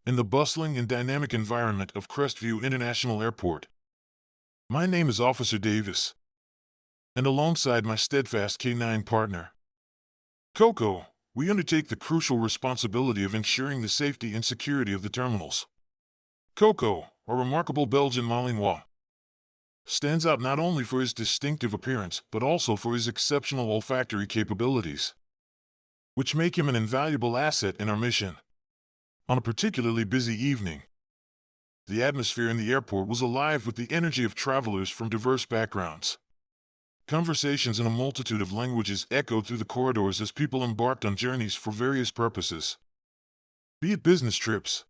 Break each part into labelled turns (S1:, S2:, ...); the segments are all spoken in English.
S1: in the bustling and dynamic environment of Crestview International Airport. My name is Officer Davis, and alongside my steadfast K-9 partner, Coco, we undertake the crucial responsibility of ensuring the safety and security of the terminals. Coco, a remarkable Belgian Malinois, stands out not only for his distinctive appearance but also for his exceptional olfactory capabilities, which make him an invaluable asset in our mission. On a particularly busy evening, the atmosphere in the airport was alive with the energy of travelers from diverse backgrounds. Conversations in a multitude of languages echoed through the corridors as people embarked on journeys for various purposes, be it business trips,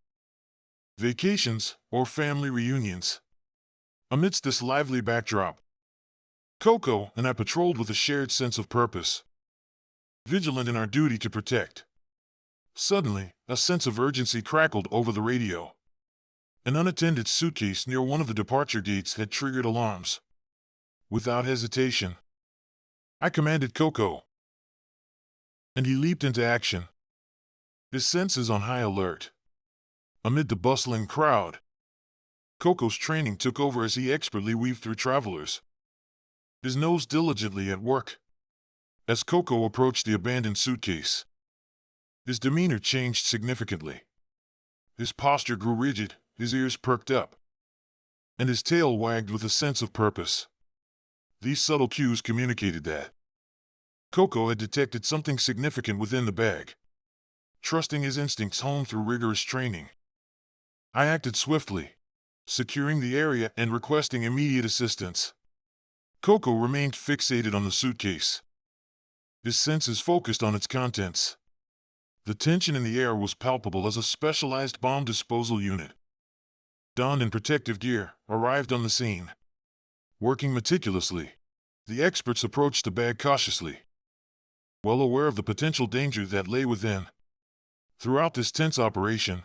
S1: vacations, or family reunions. Amidst this lively backdrop, Coco and I patrolled with a shared sense of purpose, vigilant in our duty to protect. Suddenly, a sense of urgency crackled over the radio. An unattended suitcase near one of the departure gates had triggered alarms. Without hesitation, I commanded Coco, and he leaped into action, his senses on high alert. Amid the bustling crowd, Coco's training took over as he expertly weaved through travelers, his nose diligently at work. As Coco approached the abandoned suitcase, his demeanor changed significantly. His posture grew rigid, his ears perked up, and his tail wagged with a sense of purpose. These subtle cues communicated that Coco had detected something significant within the bag. Trusting his instincts honed through rigorous training, I acted swiftly, securing the area and requesting immediate assistance. Coco remained fixated on the suitcase, his senses focused on its contents. The tension in the air was palpable as a specialized bomb disposal unit, donned in protective gear, arrived on the scene. Working meticulously, the experts approached the bag cautiously, well aware of the potential danger that lay within. Throughout this tense operation,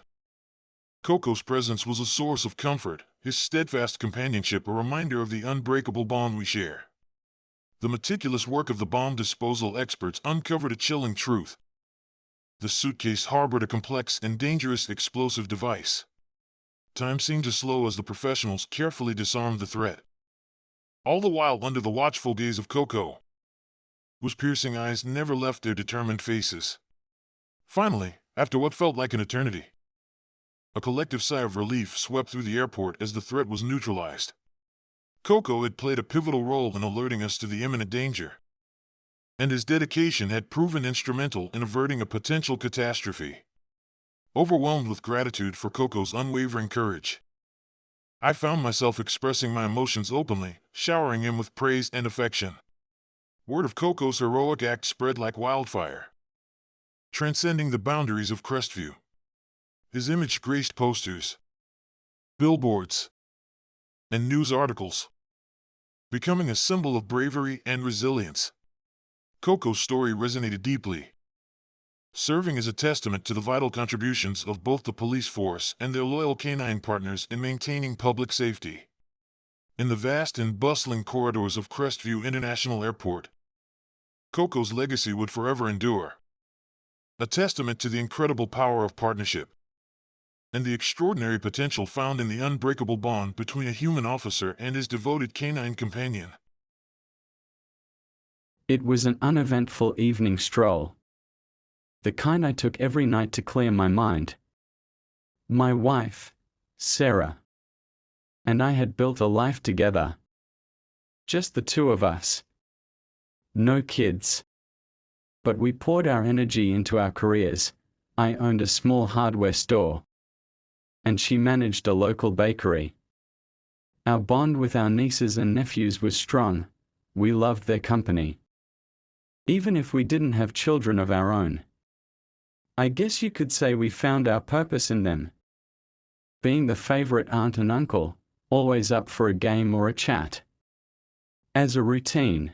S1: Coco's presence was a source of comfort, his steadfast companionship a reminder of the unbreakable bond we share. The meticulous work of the bomb disposal experts uncovered a chilling truth. The suitcase harbored a complex and dangerous explosive device. Time seemed to slow as the professionals carefully disarmed the threat, all the while under the watchful gaze of Coco, whose piercing eyes never left their determined faces. Finally, after what felt like an eternity, a collective sigh of relief swept through the airport as the threat was neutralized. Coco had played a pivotal role in alerting us to the imminent danger, and his dedication had proven instrumental in averting a potential catastrophe. Overwhelmed with gratitude for Coco's unwavering courage, I found myself expressing my emotions openly, showering him with praise and affection. Word of Coco's heroic act spread like wildfire, transcending the boundaries of Crestview. His image graced posters, billboards, and news articles, becoming a symbol of bravery and resilience. Coco's story resonated deeply, serving as a testament to the vital contributions of both the police force and their loyal canine partners in maintaining public safety. In the vast and bustling corridors of Crestview International Airport, Coco's legacy would forever endure, a testament to the incredible power of partnership and the extraordinary potential found in the unbreakable bond between a human officer and his devoted canine companion.
S2: It was an uneventful evening stroll, the kind I took every night to clear my mind. My wife, Sarah, and I had built a life together. Just the two of us. No kids. But we poured our energy into our careers. I owned a small hardware store, and she managed a local bakery. Our bond with our nieces and nephews was strong. We loved their company, even if we didn't have children of our own. I guess you could say we found our purpose in them. Being the favorite aunt and uncle, always up for a game or a chat. As a routine,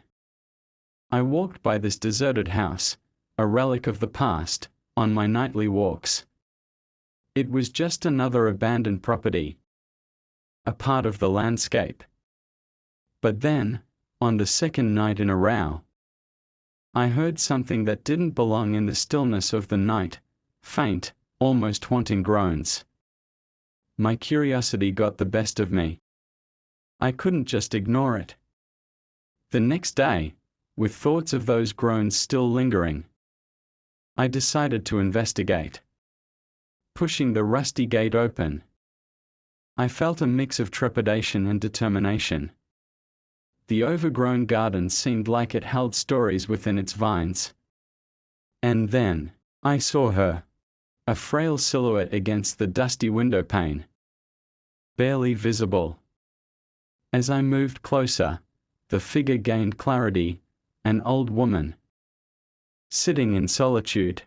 S2: I walked by this deserted house, a relic of the past, on my nightly walks. It was just another abandoned property, a part of the landscape. But then, on the second night in a row, I heard something that didn't belong in the stillness of the night, faint, almost haunting groans. My curiosity got the best of me. I couldn't just ignore it. The next day, with thoughts of those groans still lingering, I decided to investigate. Pushing the rusty gate open, I felt a mix of trepidation and determination. The overgrown garden seemed like it held stories within its vines. And then, I saw her, a frail silhouette against the dusty window pane, barely visible. As I moved closer, the figure gained clarity, an old woman, sitting in solitude,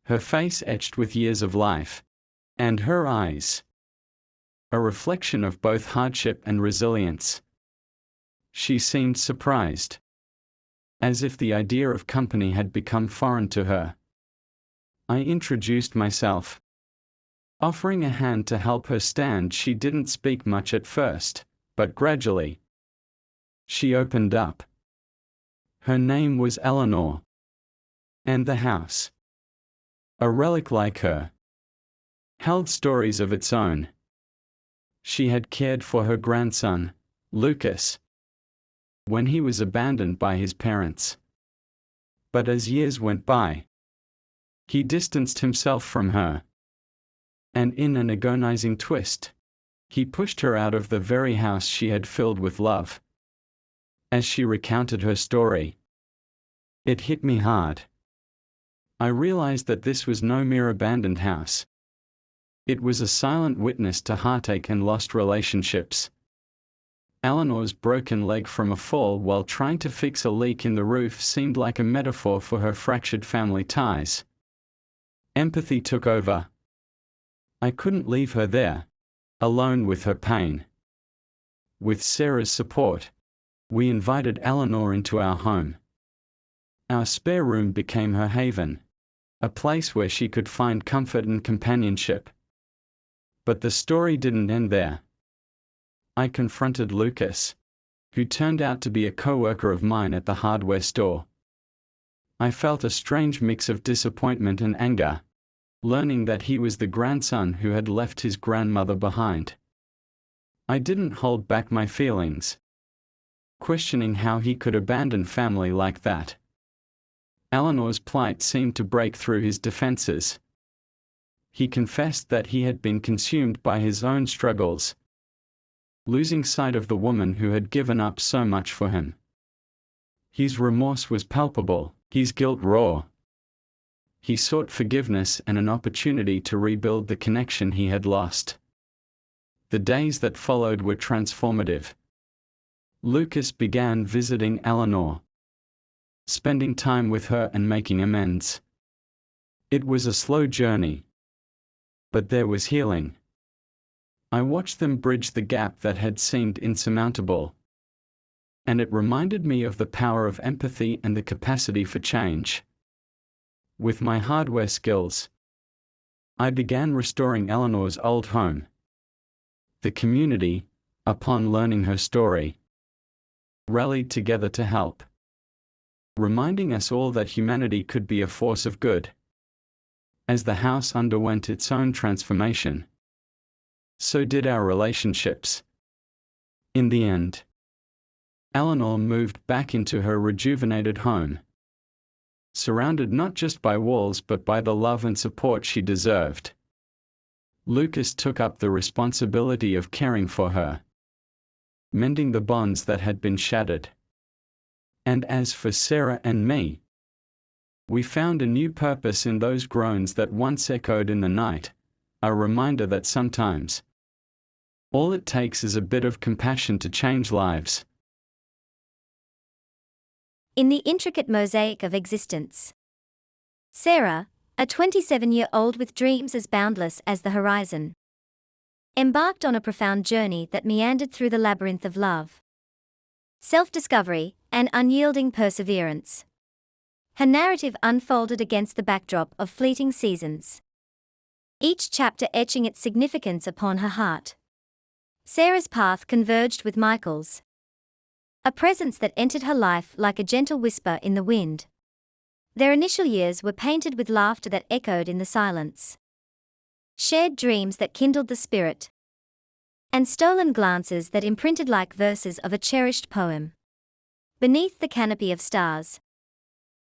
S2: her face etched with years of life, and her eyes, a reflection of both hardship and resilience. She seemed surprised, as if the idea of company had become foreign to her. I introduced myself, offering a hand to help her stand. She didn't speak much at first, but gradually, she opened up. Her name was Eleanor, and the house, a relic like her, held stories of its own. She had cared for her grandson, Lucas, when he was abandoned by his parents. But as years went by, he distanced himself from her. And in an agonizing twist, he pushed her out of the very house she had filled with love. As she recounted her story, it hit me hard. I realized that this was no mere abandoned house. It was a silent witness to heartache and lost relationships. Eleanor's broken leg from a fall while trying to fix a leak in the roof seemed like a metaphor for her fractured family ties. Empathy took over. I couldn't leave her there, alone with her pain. With Sarah's support, we invited Eleanor into our home. Our spare room became her haven, a place where she could find comfort and companionship. But the story didn't end there. I confronted Lucas, who turned out to be a co-worker of mine at the hardware store. I felt a strange mix of disappointment and anger, learning that he was the grandson who had left his grandmother behind. I didn't hold back my feelings, questioning how he could abandon family like that. Eleanor's plight seemed to break through his defenses. He confessed that he had been consumed by his own struggles, losing sight of the woman who had given up so much for him. His remorse was palpable, his guilt raw. He sought forgiveness and an opportunity to rebuild the connection he had lost. The days that followed were transformative. Lucas began visiting Eleanor, spending time with her and making amends. It was a slow journey, but there was healing. I watched them bridge the gap that had seemed insurmountable, and it reminded me of the power of empathy and the capacity for change. With my hardware skills, I began restoring Eleanor's old home. The community, upon learning her story, rallied together to help, reminding us all that humanity could be a force of good. As the house underwent its own transformation, so did our relationships. In the end, Eleanor moved back into her rejuvenated home, surrounded not just by walls but by the love and support she deserved. Lucas took up the responsibility of caring for her, mending the bonds that had been shattered. And as for Sarah and me, we found a new purpose in those groans that once echoed in the night, a reminder that sometimes, all it takes is a bit of compassion to change lives.
S3: In the intricate mosaic of existence, Sarah, a 27-year-old with dreams as boundless as the horizon, embarked on a profound journey that meandered through the labyrinth of love, self-discovery, and unyielding perseverance. Her narrative unfolded against the backdrop of fleeting seasons, each chapter etching its significance upon her heart. Sarah's path converged with Michael's, a presence that entered her life like a gentle whisper in the wind. Their initial years were painted with laughter that echoed in the silence, shared dreams that kindled the spirit, and stolen glances that imprinted like verses of a cherished poem. Beneath the canopy of stars,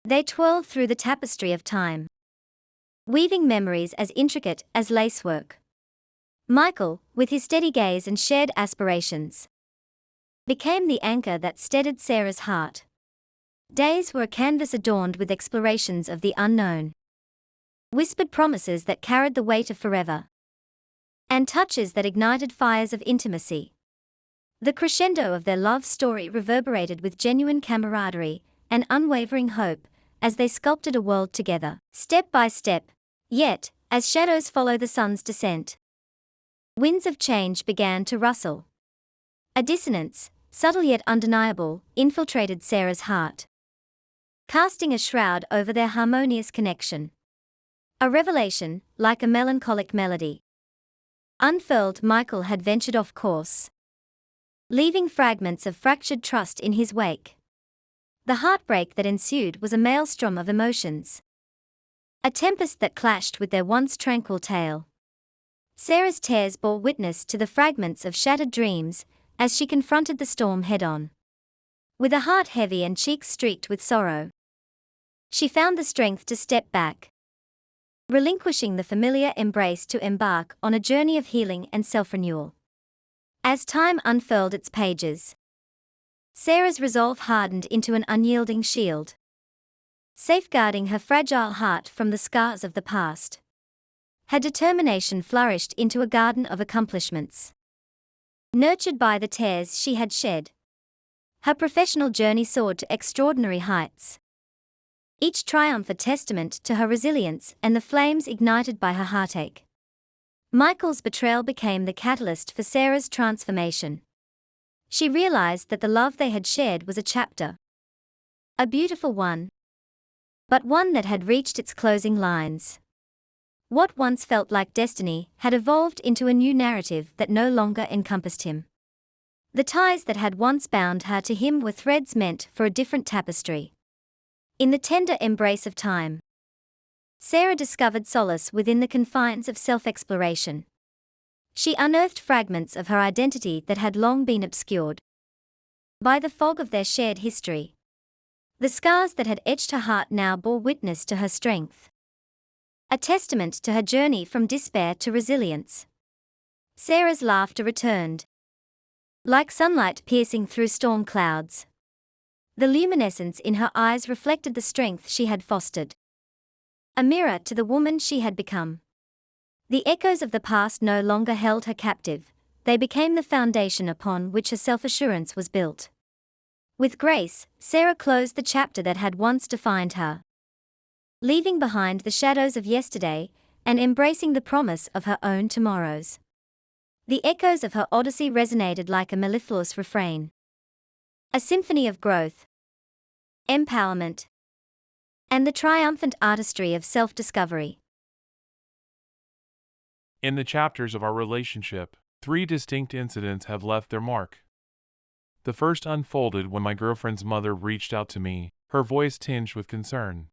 S3: they twirled through the tapestry of time, weaving memories as intricate as lacework. Michael, with his steady gaze and shared aspirations, became the anchor that steadied Sarah's heart. Days were a canvas adorned with explorations of the unknown, whispered promises that carried the weight of forever, and touches that ignited fires of intimacy. The crescendo of their love story reverberated with genuine camaraderie and unwavering hope as they sculpted a world together, step by step. Yet, as shadows follow the sun's descent, winds of change began to rustle. A dissonance, subtle yet undeniable, infiltrated Sarah's heart, casting a shroud over their harmonious connection. A revelation, like a melancholic melody, unfurled. Michael had ventured off course, leaving fragments of fractured trust in his wake. The heartbreak that ensued was a maelstrom of emotions, a tempest that clashed with their once tranquil tale. Sarah's tears bore witness to the fragments of shattered dreams as she confronted the storm head-on. With a heart heavy and cheeks streaked with sorrow, she found the strength to step back, relinquishing the familiar embrace to embark on a journey of healing and self-renewal. As time unfurled its pages, Sarah's resolve hardened into an unyielding shield, safeguarding her fragile heart from the scars of the past. Her determination flourished into a garden of accomplishments, nurtured by the tears she had shed. Her professional journey soared to extraordinary heights, each triumph a testament to her resilience and the flames ignited by her heartache. Michael's betrayal became the catalyst for Sarah's transformation. She realized that the love they had shared was a chapter, a beautiful one, but one that had reached its closing lines. What once felt like destiny had evolved into a new narrative that no longer encompassed him. The ties that had once bound her to him were threads meant for a different tapestry. In the tender embrace of time, Sarah discovered solace within the confines of self-exploration. She unearthed fragments of her identity that had long been obscured by the fog of their shared history. The scars that had etched her heart now bore witness to her strength, a testament to her journey from despair to resilience. Sarah's laughter returned, like sunlight piercing through storm clouds. The luminescence in her eyes reflected the strength she had fostered, a mirror to the woman she had become. The echoes of the past no longer held her captive, they became the foundation upon which her self-assurance was built. With grace, Sarah closed the chapter that had once defined her, leaving behind the shadows of yesterday and embracing the promise of her own tomorrows. The echoes of her odyssey resonated like a mellifluous refrain, a symphony of growth, empowerment, and the triumphant artistry of self-discovery.
S4: In the chapters of our relationship, 3 distinct incidents have left their mark. The first unfolded when my girlfriend's mother reached out to me, her voice tinged with concern.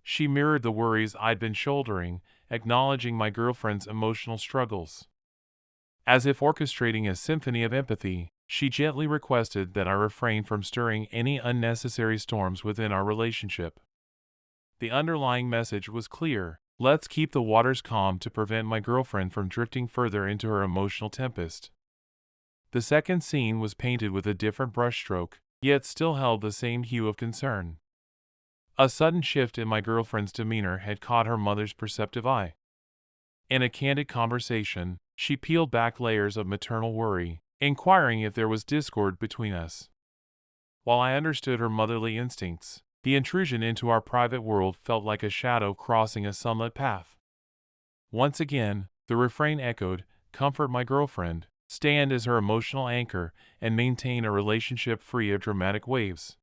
S4: She mirrored the worries I'd been shouldering, acknowledging my girlfriend's emotional struggles. As if orchestrating a symphony of empathy, she gently requested that I refrain from stirring any unnecessary storms within our relationship. The underlying message was clear: let's keep the waters calm to prevent my girlfriend from drifting further into her emotional tempest. The second scene was painted with a different brushstroke, yet still held the same hue of concern. A sudden shift in my girlfriend's demeanor had caught her mother's perceptive eye. In a candid conversation, she peeled back layers of maternal worry, inquiring if there was discord between us. While I understood her motherly instincts, the intrusion into our private world felt like a shadow crossing a sunlit path. Once again, the refrain echoed, "Comfort my girlfriend, stand as her emotional anchor, and maintain a relationship free of dramatic waves."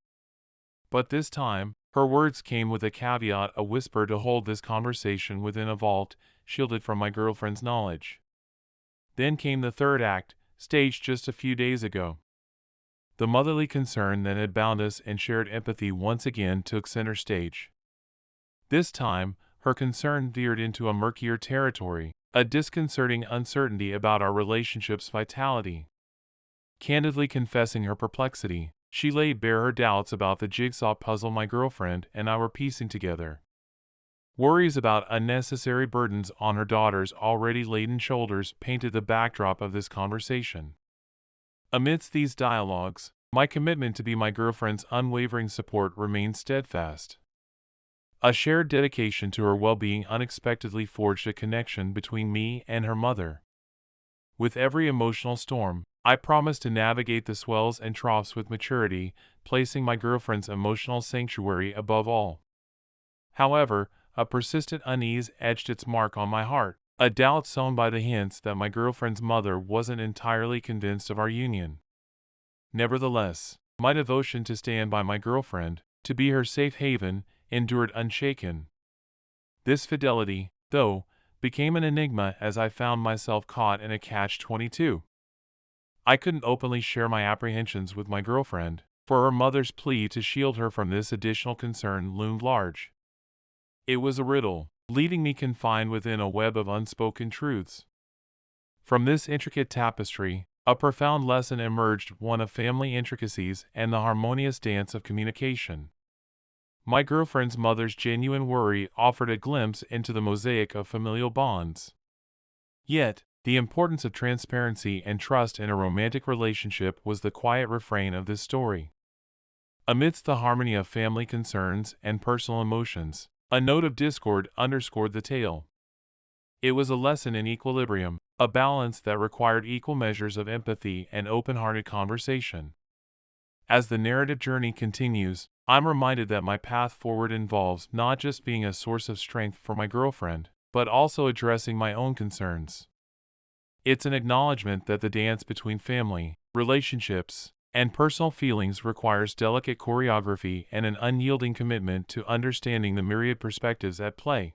S4: But this time, her words came with a caveat, a whisper to hold this conversation within a vault, shielded from my girlfriend's knowledge. Then came the third act, staged just a few days ago. The motherly concern that had bound us and shared empathy once again took center stage. This time, her concern veered into a murkier territory, a disconcerting uncertainty about our relationship's vitality. Candidly confessing her perplexity, she laid bare her doubts about the jigsaw puzzle my girlfriend and I were piecing together. Worries about unnecessary burdens on her daughter's already laden shoulders painted the backdrop of this conversation. Amidst these dialogues, my commitment to be my girlfriend's unwavering support remained steadfast. A shared dedication to her well-being unexpectedly forged a connection between me and her mother. With every emotional storm, I promised to navigate the swells and troughs with maturity, placing my girlfriend's emotional sanctuary above all. However, a persistent unease etched its mark on my heart, a doubt sown by the hints that my girlfriend's mother wasn't entirely convinced of our union. Nevertheless, my devotion to stand by my girlfriend, to be her safe haven, endured unshaken. This fidelity, though, became an enigma as I found myself caught in a catch-22. I couldn't openly share my apprehensions with my girlfriend, for her mother's plea to shield her from this additional concern loomed large. It was a riddle, leaving me confined within a web of unspoken truths. From this intricate tapestry, a profound lesson emerged, one of family intricacies and the harmonious dance of communication. My girlfriend's mother's genuine worry offered a glimpse into the mosaic of familial bonds. Yet, the importance of transparency and trust in a romantic relationship was the quiet refrain of this story. Amidst the harmony of family concerns and personal emotions, a note of discord underscored the tale. It was a lesson in equilibrium, a balance that required equal measures of empathy and open-hearted conversation. As the narrative journey continues, I'm reminded that my path forward involves not just being a source of strength for my girlfriend, but also addressing my own concerns. It's an acknowledgement that the dance between family, relationships, and personal feelings requires delicate choreography and an unyielding commitment to understanding the myriad perspectives at play.